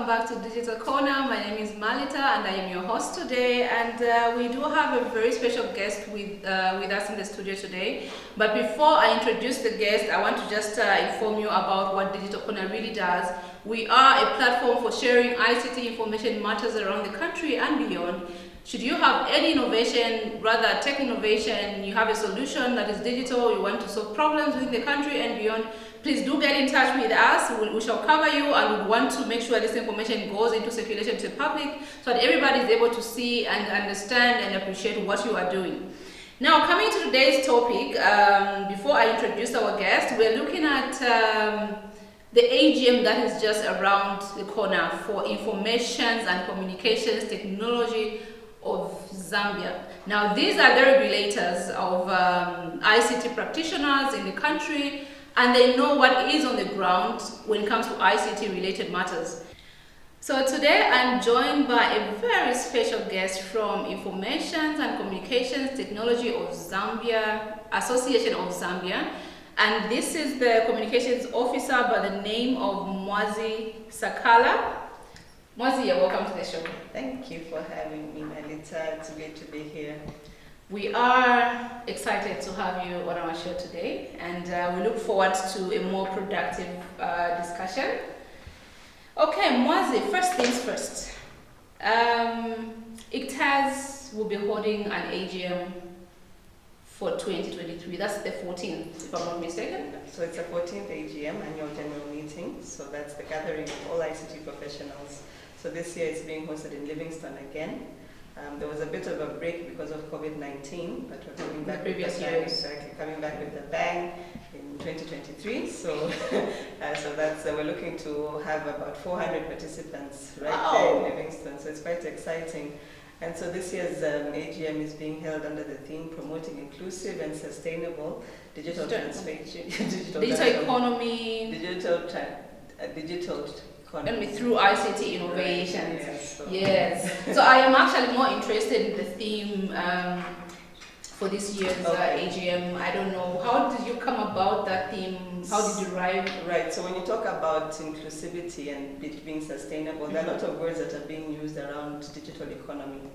back to Digital Corner. My name is Malita and I am your host today, and we do have a very special guest with us in the studio today. But before I introduce the guest, I want to just inform you about what Digital Corner really does. We are a platform for sharing ICT information matters around the country and beyond. Should you have any innovation, rather tech innovation, you have a solution that is digital, you want to solve problems within the country and beyond, please do get in touch with us. We shall cover you, and we want to make sure this information goes into circulation to the public so that everybody is able to see and understand and appreciate what you are doing. Now, coming to today's topic, before I introduce our guest, we're looking at the AGM that is just around the corner for informations and communications technology of Zambia. Now, these are the regulators of ICT practitioners in the country, and they know what is on the ground when it comes to ICT related matters. So today I'm joined by a very special guest from Informations and Communications Technology of Zambia, Association of Zambia, and this is the communications officer by the name of Mwazi Sakala. Mwazi, you're welcome to the show. Thank you for having me, Melita. It's great to be here. We are excited to have you on our show today, and we look forward to a more productive discussion. Okay, Mwazi, first things first. ICTAZ will be holding an AGM for 2023. That's the 14th, if I'm not mistaken. So it's the 14th AGM, annual general meeting. So that's the gathering of all ICT professionals. So this year it's being hosted in Livingston again. There was a bit of a break because of COVID-19, but we're coming back with the bang. Exactly, coming back with the bang in 2023. So, so that's we're looking to have about 400 participants there in Livingston. So it's quite exciting. And so this year's AGM is being held under the theme promoting inclusive and sustainable digital transformation, digital economy, digital economy through ICT innovations. Right. Yes. So I am actually more interested in the theme for this year's AGM. I don't know, how did you come about that theme? How did you arrive? Right. So when you talk about inclusivity and it being sustainable, there are a lot of words that are being used around digital economy.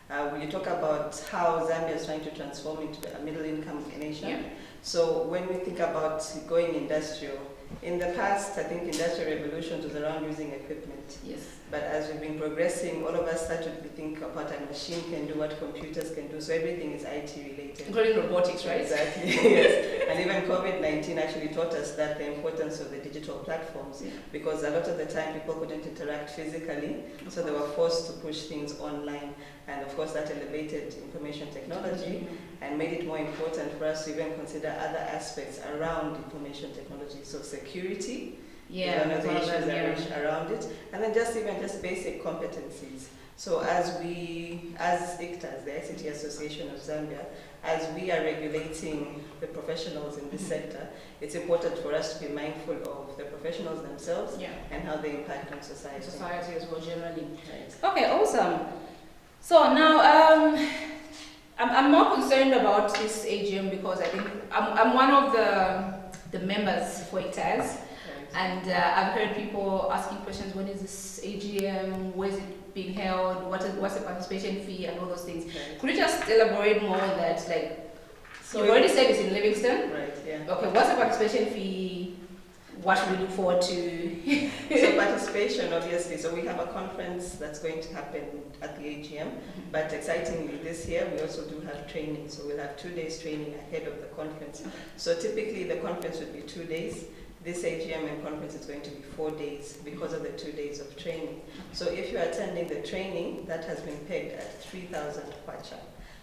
When you talk about how Zambia is trying to transform into a middle-income nation, so when we think about going industrial, in the past, I think industrial revolution was around using equipment. Yes. But as we've been progressing, all of us started to think about what a machine can do, what computers can do. So everything is IT related. Including robotics, right? Exactly, yes. And even COVID-19 actually taught us that the importance of the digital platforms, because a lot of the time people couldn't interact physically, so they were forced to push things online. And of course that elevated information technology and made it more important for us to even consider other aspects around information technology. So security, one of the issues around it, and then just basic competencies. So as ICTAZ, the ICT Association of Zambia, as we are regulating the professionals in this sector, it's important for us to be mindful of the professionals themselves and how they impact on society. Society as well, generally. Right. Okay, awesome. So now I'm more concerned about this AGM because I think I'm one of the members for ICTAZ. And I've heard people asking questions, when is this AGM, where is it being held, what's the participation fee and all those things. Right. Could you just elaborate more on that? So you already said it's in Livingston? Right, yeah. Okay, what's the participation fee? What should we look forward to? So participation, obviously. So we have a conference that's going to happen at the AGM, but excitingly this year we also do have training. So we'll have 2 days training ahead of the conference. So typically the conference would be 2 days. This AGM and conference is going to be 4 days because of the 2 days of training. So if you're attending the training, that has been pegged at 3,000 kwacha.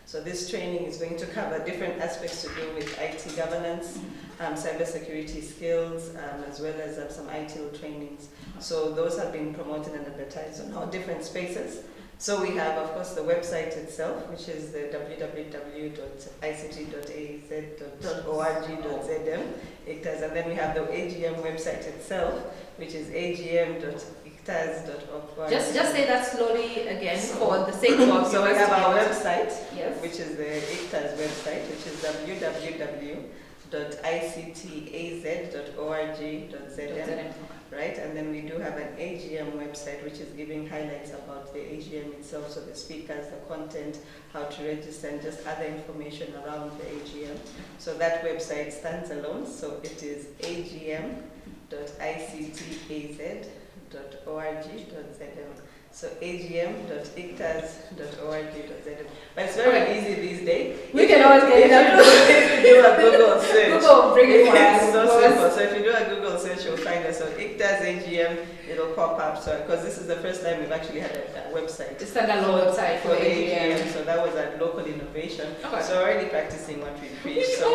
So this training is going to cover different aspects to do with IT governance, cybersecurity skills, as well as some ITIL trainings. So those have been promoted and advertised on all different spaces. So we have, of course, the website itself, which is the www.ict.az.org.zm, and then we have the AGM website itself, which is agm.ictaz.org. Just say that slowly again for the sake of our So we have our website, which is the ICTAZ website, which is www www.ictaz.org.zm, right? And then we do have an AGM website which is giving highlights about the AGM itself, so the speakers, the content, how to register, and just other information around the AGM. So that website stands alone, so it is agm.ictaz.org.zm. So agm.ictaz.org.zm. But it's very easy these days. We can always get it up. If you do a Google search, Google bring it for us. it's so simple. So if you do a Google search, you'll find us on ICTAZ AGM. It'll pop up. So because this is the first time we've actually had a website. A standalone website for AGM. So that was a local innovation. Okay. So we're already practicing what we preach. So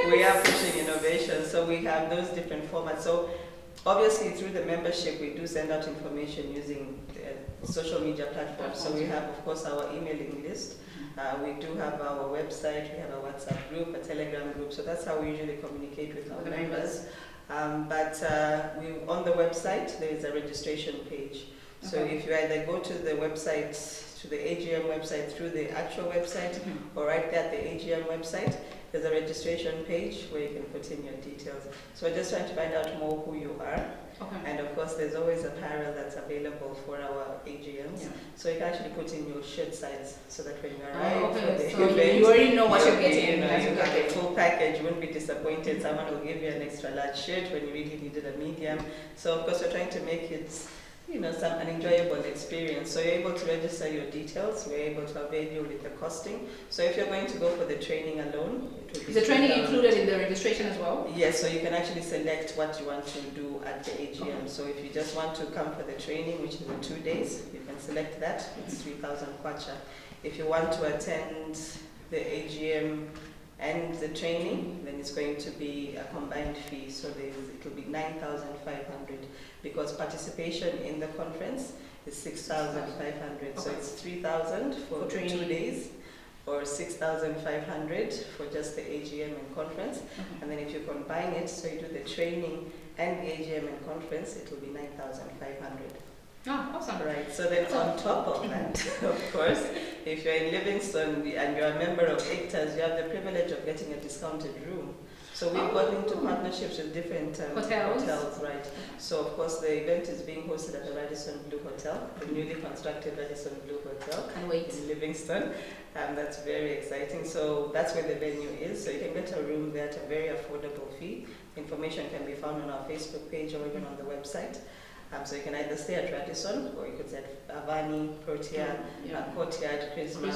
we are pushing innovation. So we have those different formats. So obviously, through the membership, we do send out information using social media platforms. So we have, of course, our emailing list. We do have our website. We have a WhatsApp group, a Telegram group. So that's how we usually communicate with our members. On the website, there is a registration page. So if you either go to the website, to the AGM website through the actual website, or right there at the AGM website, there's a registration page where you can put in your details. So we're just trying to find out more who you are. And of course, there's always apparel that's available for our AGMs. So you can actually put in your shirt size so that when you arrive for the event, you already know what you're getting. You got the full package. You won't be disappointed. Someone will give you an extra large shirt when you really needed a medium. So of course, we're trying to make it an enjoyable experience. So you're able to register your details. We're able to avail you with the costing. So if you're going to go for the training alone, it will be is the training included in the registration as well? Yes, so you can actually select what you want to do at the AGM. So if you just want to come for the training, which is in 2 days, you can select that. It's 3,000 kwacha. If you want to attend the AGM and the training, then it's going to be a combined fee. So it will be 9,500 because participation in the conference is 6,500. So it's 3,000 for 2 days, or 6,500 for just the AGM and conference. And then if you combine it, so you do the training and AGM and conference, it will be 9,500. Oh, awesome. Right, so then on top of that, of course, if you're in Livingston and you're a member of ICTAZ, you have the privilege of getting a discounted room. So we've got into partnerships with different hotels, right? So of course the event is being hosted at the Radisson Blu Hotel, the newly constructed Radisson Blu Hotel in Livingston. That's very exciting. So that's where the venue is. So you can get a room there at a very affordable fee. Information can be found on our Facebook page or even on the website. So you can either stay at Radisson or you could stay at Avani, Protea, Courtyard, Chrisma.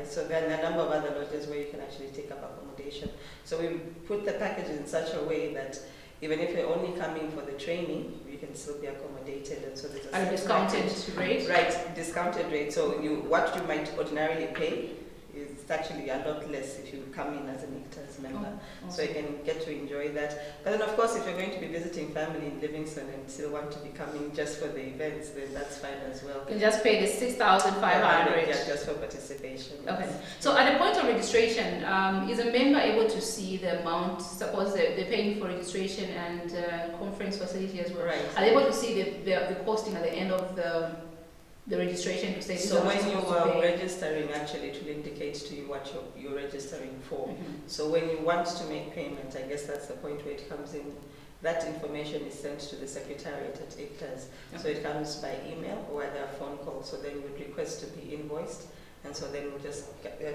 So there are a number of other lodges where you can actually take up accommodation. So we put the package in such a way that even if you're only coming for the training, you can still be accommodated. And so there's a discounted rate? Right, discounted rate. So what you might ordinarily pay is actually a lot less if you come in as an ICTAZ member. So you can get to enjoy that. But then of course, if you're going to be visiting family in Livingston and still want to be coming just for the events, then that's fine as well. You can just pay the 6,500. Yeah, just for participation. Yes. Okay. So at the point of registration, is a member able to see the amount? Suppose they're paying for registration and conference facility as well. Right. Are they able to see the costing at the end of the registration to say this? So when you are registering, actually it will indicate to you what you're registering for. So when you want to make payment, I guess that's the point where it comes in. That information is sent to the secretariat at ICTAZ. So it comes by email or either a phone call. So then you would request to be invoiced. And so then we'll just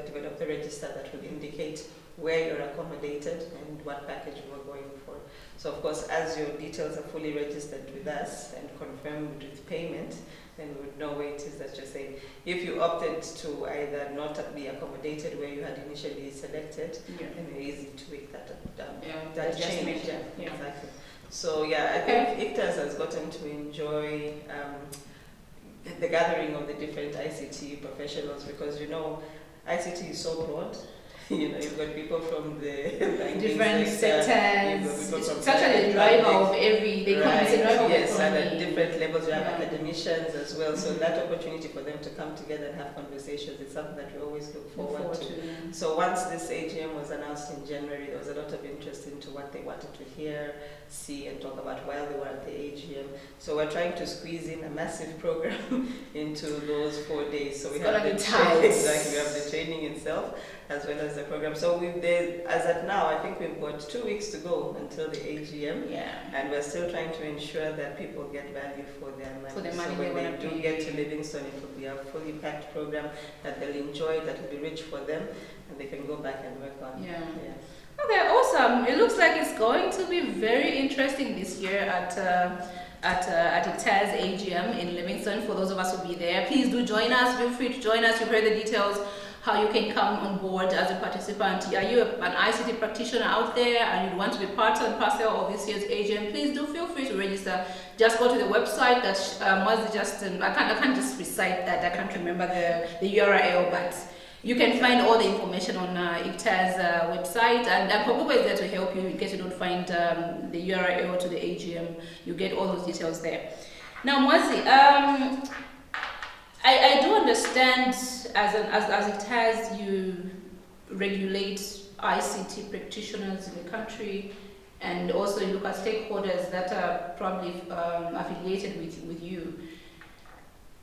develop the register that will indicate where you're accommodated and what package you are going for. So of course, as your details are fully registered with us and confirmed with payment, then we would know where it is that you're saying. If you opted to either not be accommodated where you had initially selected, then it's easy to make that change. Exactly. So I think ICTAZ has gotten to enjoy the gathering of the different ICT professionals because ICT is so broad. You've got people from the different sectors. It's actually the driver of every. The economy is a driver of yes, economy. and at different levels, you have academicians as well. So that opportunity for them to come together and have conversations is something that we always look forward to. So once this AGM was announced in January, there was a lot of interest into what they wanted to hear, see, and talk about while they were at the AGM. So we're trying to squeeze in a massive program into those 4 days. So we have the exactly, we have the training itself as well as the program. So as at now, I think we've got 2 weeks to go until the AGM, and we're still trying to ensure that people get value for their money. For the money so when they do get to Livingstone, it will be a fully packed program that they'll enjoy, that will be rich for them, and they can go back and work on. Okay, awesome. It looks like it's going to be very interesting this year at ICT's AGM in Livingstone. For those of us who will be there, please do join us. Feel free to join us. You've heard the details, how you can come on board as a participant. Are you an ICT practitioner out there and you want to be part and parcel of this year's AGM? Please do feel free to register. Just go to the website that was just, I can't just recite that, I can't remember the URL, but you can find all the information on ICT's website, and Popopo is there to help you in case you don't find the URL to the AGM. You get all those details there. Now, Mwazi, I do understand as it has, you regulate ICT practitioners in the country, and also you look at stakeholders that are probably affiliated with you.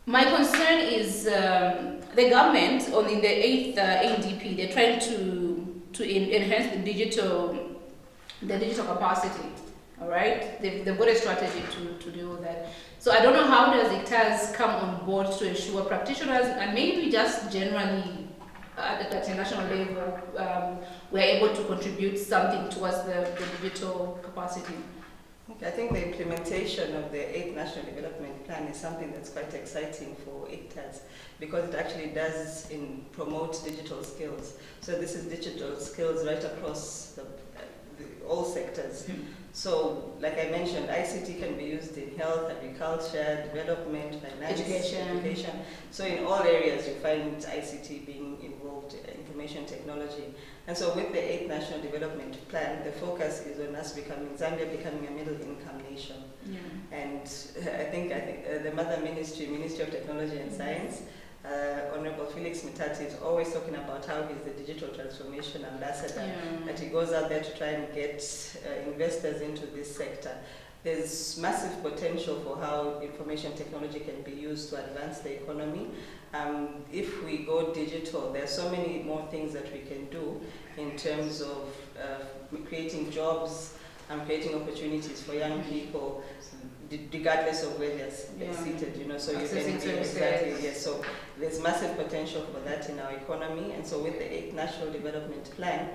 My concern is the government, in the 8th ADP, they're trying to enhance the digital capacity. All right, they've got a strategy to deal with that. So I don't know how does ICTAS come on board to ensure practitioners and maybe just generally at the national level we're able to contribute something towards the digital capacity. I think the implementation of the 8th National Development Plan is something that's quite exciting for ICTAS because it actually does promote digital skills. So this is digital skills right across all sectors. So, like I mentioned, ICT can be used in health, agriculture, development, finance, education. So in all areas you find ICT being involved, information technology. And so with the 8th National Development Plan, the focus is on Zambia becoming a middle income nation. And I think the Mother Ministry of Technology and Science, Honorable Felix Mitati is always talking about how he's the digital transformation ambassador, that he goes out there to try and get investors into this sector. There's massive potential for how information technology can be used to advance the economy. If we go digital, there are so many more things that we can do in terms of creating jobs and creating opportunities for young people, regardless of where they're seated, so you can so there's massive potential for that in our economy. And so with the 8th National Development Plan,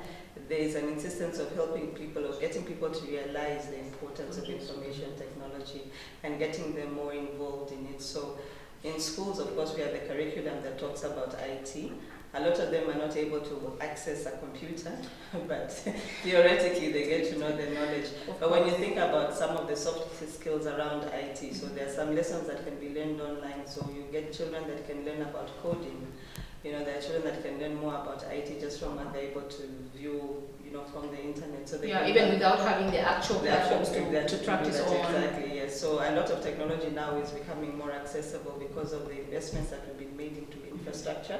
there is an insistence of helping people, of getting people to realize the importance of information technology and getting them more involved in it. So in schools, of course, we have the curriculum that talks about IT. A lot of them are not able to access a computer, but theoretically they get to know the knowledge. But when you think about some of the soft skills around IT, so there are some lessons that can be learned online. So you get children that can learn about coding. There are children that can learn more about IT just from what they're able to view, from the internet. So they even without having the actual platforms to practice on. Exactly, yes. So a lot of technology now is becoming more accessible because of the investments that have been made into infrastructure.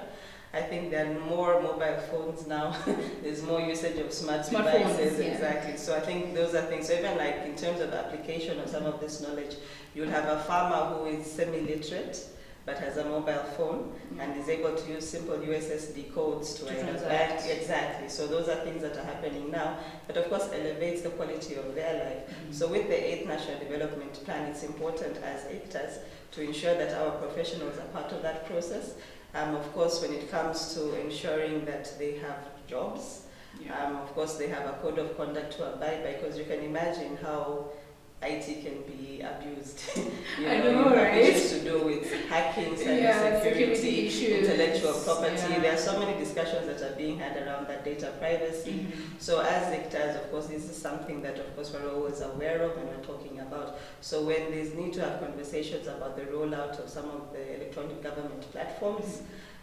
I think there are more mobile phones now. There's more usage of smart devices. Exactly. So I think those are things. So even like in terms of application of some of this knowledge, you'll have a farmer who is semi-literate but has a mobile phone and is able to use simple USSD codes to transact. Exactly. So those are things that are happening now, but of course elevates the quality of their life. So with the 8th National Development Plan, it's important as ICTAS to ensure that our professionals are part of that process. Of course, when it comes to ensuring that they have jobs, of course they have a code of conduct to abide by, because you can imagine how IT can be abused. I know, right? Issues to do with hacking, cybersecurity, intellectual property. There are so many discussions that are being had around that data privacy. So as ICTAS, of course, this is something that, of course, we're always aware of and we're talking about. So when there's need to have conversations about the rollout of some of the electronic government platforms,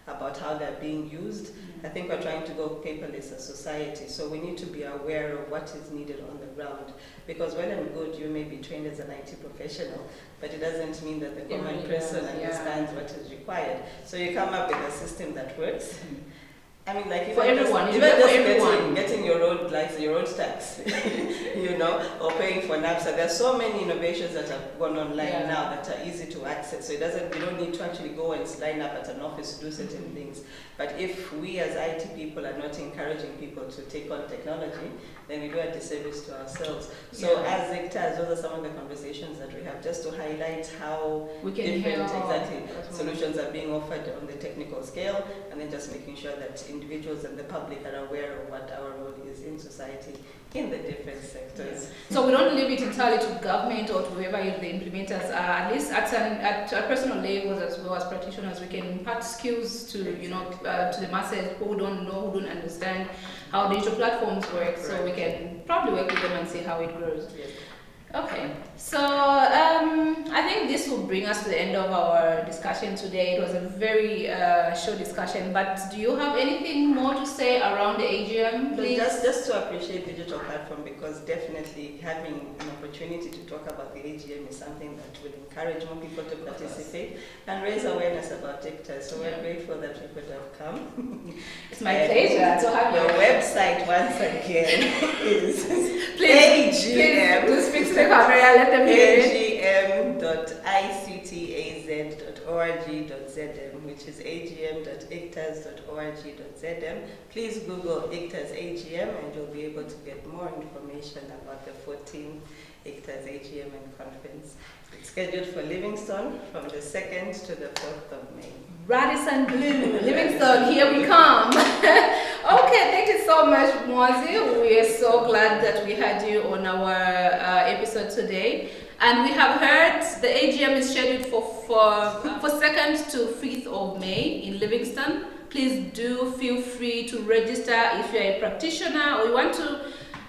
about how they're being used, I think we're trying to go paperless as society. So we need to be aware of what is needed on the ground. Because well and good, you may be trained as an IT professional, but it doesn't mean that the common person understands what is required. So you come up with a system that works. I mean, like for everyone, even just getting your road tax. or paying for NAPSA. There are so many innovations that have gone online now that are easy to access. So we don't need to actually go and line up at an office to do certain things. But if we as IT people are not encouraging people to take on technology, then we do a disservice to ourselves. So as ICTAs, those are some of the conversations that we have, just to highlight how we can different solutions are being offered on the technical scale, and then just making sure that individuals and the public are aware of what our role is in society in the different sectors. So we don't leave it entirely to government or to whoever the implementers are. At least at personal levels as well as practitioners, we can impart skills to to the masses who don't know, who don't understand how digital platforms work. So we can probably work with them and see how it grows. Yes. Okay, so I think this will bring us to the end of our discussion today. It was a very short discussion, but do you have anything more to say around the AGM, please? Just to appreciate digital platform, because definitely having an opportunity to talk about the AGM is something that will encourage more people to participate and raise awareness about ICTAs. So we're grateful that you could have come. It's my pleasure to have you. Your website, once again, is please speak to the camera, let them hear it. agm.ictaz.org.zm, which is agm.ictas.org.zm. Please Google ICTAS AGM and you'll be able to get more information about the 14th ICTAS AGM and conference. It's scheduled for Livingstone from the 2nd to the 4th of May. Radisson Blue, Livingstone, here we come. Okay, thank you so much, Mwazi. We are so glad that we had you on our episode today. And we have heard the AGM is scheduled for 2nd to 5th of May in Livingstone. Please do feel free to register if you're a practitioner or you want to.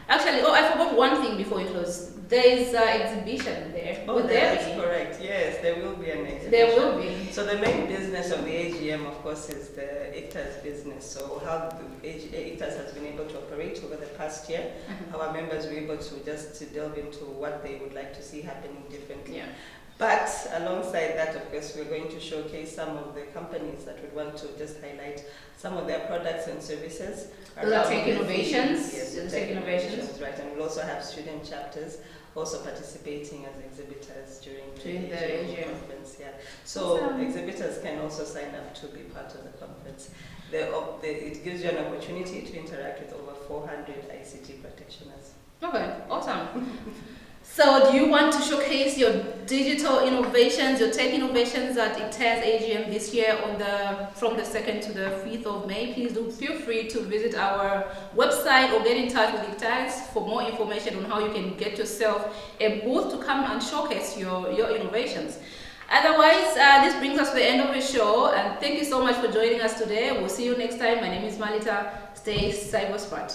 Actually, I forgot one thing before we close. There is an exhibition there. That's correct. Yes, there will be an exhibition. There will be. So the main business of the AGM, of course, is the ICTAS business. So how the ICTAS has been able to operate over the past year, our members were able to just delve into what they would like to see happening differently. Yeah. But alongside that, of course, we're going to showcase some of the companies that would want to just highlight some of their products and services. Tech innovations. Yes, tech innovations. Right, and we'll also have student chapters also participating as exhibitors during the AGM conference. Yeah. So exhibitors can also sign up to be part of the conference. It gives you an opportunity to interact with over 400 ICT practitioners. Okay, awesome. So do you want to showcase your digital innovations, your tech innovations at ICTAS AGM this year from the 2nd to the 5th of May? Please do feel free to visit our website or get in touch with ICTAS for more information on how you can get yourself a booth to come and showcase your innovations. Otherwise, this brings us to the end of the show, and thank you so much for joining us today. We'll see you next time. My name is Malita. Stay cyber smart.